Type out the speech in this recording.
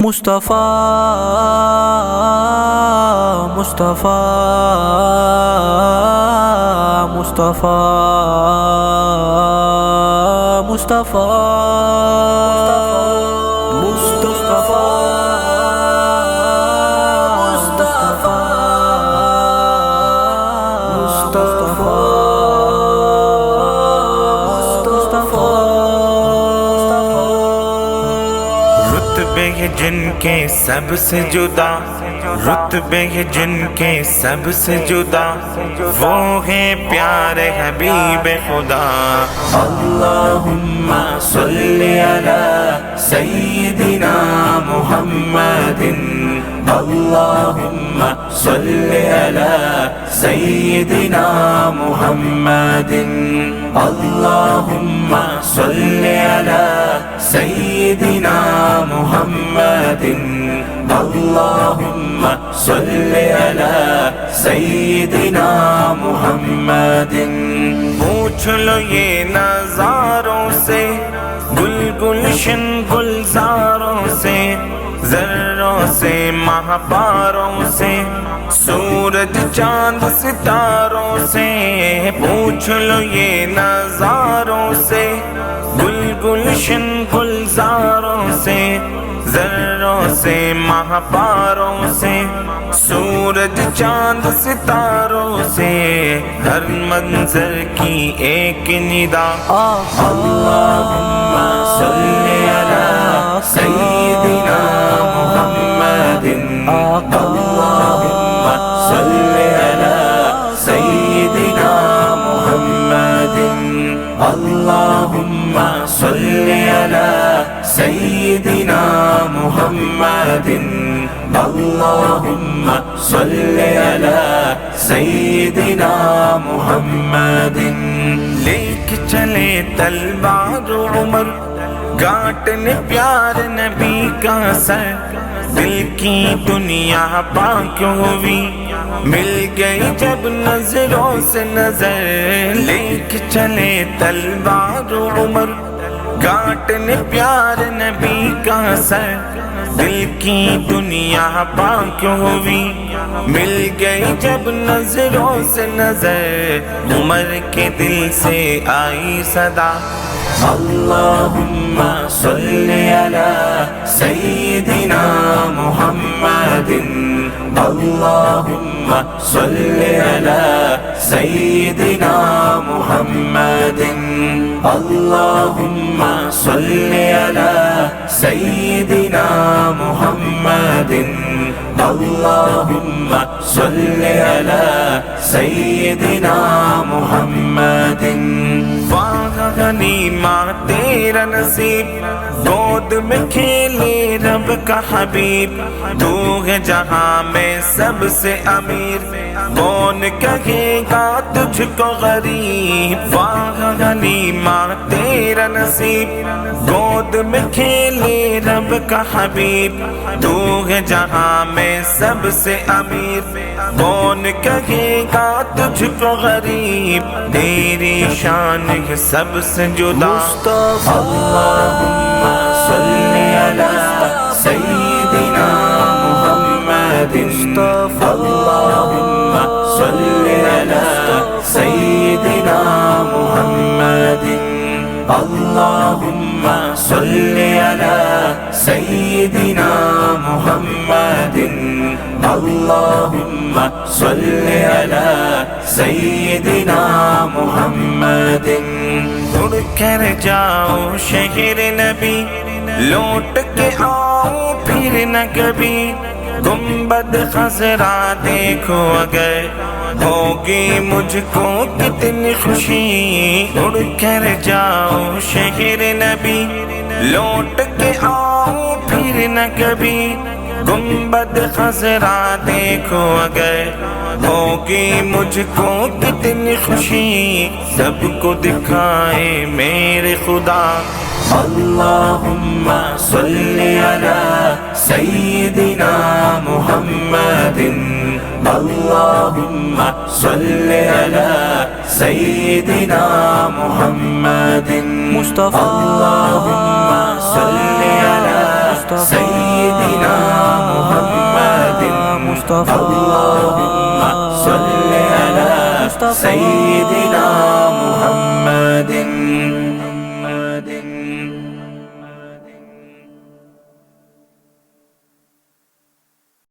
مصطفیٰ مصطفیٰ مصطفیٰ مصطفیٰ رتبے ہیں جن کے سب سے جدا، رتبے ہیں جن کے سب سے جدا، وہ ہیں پیارے حبیب خدا۔ اللہم صلی علی سیدنا محمد، اللہم صلی علی سیدنا محمد، اللہم صلی علی سیدنا محمد، اللہم صلی علی سیدنا محمد۔ پوچھ لو یہ نظاروں سے، گل گلشن گلزاروں سے، ذروں سے ماہپاروں سے، سورج چاند ستاروں سے، پوچھ لو یہ نظاروں سے، گل گلشن گلزاروں سے، ذروں سے ماہپاروں سے، سورج چاند ستاروں سے، ہر منظر کی ایک ندا۔ اللہم صلی علی سیدنا محمد، اللہم صلی علی سیدنا محمد، اللہم صلی علی سیدنا محمد، اللہم صلی علی سیدنا محمد۔ لے کے چلے تلوار عمر، کاٹنے پیار نبی کا سر، دل کی دنیا پاک ہوئی، مل گئی جب نظروں سے نظر، لے کے چلے تلوار عمر، کاٹنے پیار نبی کا سر، دل کی دنیا پاک ہوئی، مل گئی جب نظروں سے نظر، عمر کے دل سے آئی صدا۔ اللہم صلی علی سیدنا محمد، اللہم صلی علی سیدنا محمد، اللہم صلی علی سیدنا محمد، اللہم صلی علی سیدنا محمد۔ واہ غنیمت تیرا نصیب، گود میں کھیلے رب کا حبیب، تو ہے جہاں میں سب سے امیر، کون کہے گا تجھ کو غریب۔ واہ غنیمت تیرا نصیب، گود میں کھیلے رب کا حبیب، تو ہے جہاں میں سب سے امیر، کون کہے گا تجھ کو غریب، تیری شان ہے سب سے جدا۔ اللہم صلی علی سیدنا محمد، اللہم صلی علی سیدنا محمد، اللہم صلی علی سیدنا محمد، اللہم صلی علی سیدنا محمد۔ اڑ کر جاؤ شہر نبی، لوٹ کے آؤ پھر نہ کبھی، گنبد خضرا دیکھو اگر، ہوگی مجھ کو کتنی خوشی۔ اڑ کر جاؤ شہر نبی، لوٹ کے آؤ پھر نہ کبھی، گنبد خضرا دیکھو اگر، ہوگی مجھ کو کتنی خوشی، سب کو دکھائے میرے خدا۔ اللہم صلی علی سیدنا محمد، اللهم صل على سيدنا محمد مصطفى اللهم صل على سيدنا محمد مصطفى اللهم صل على سيدنا محمد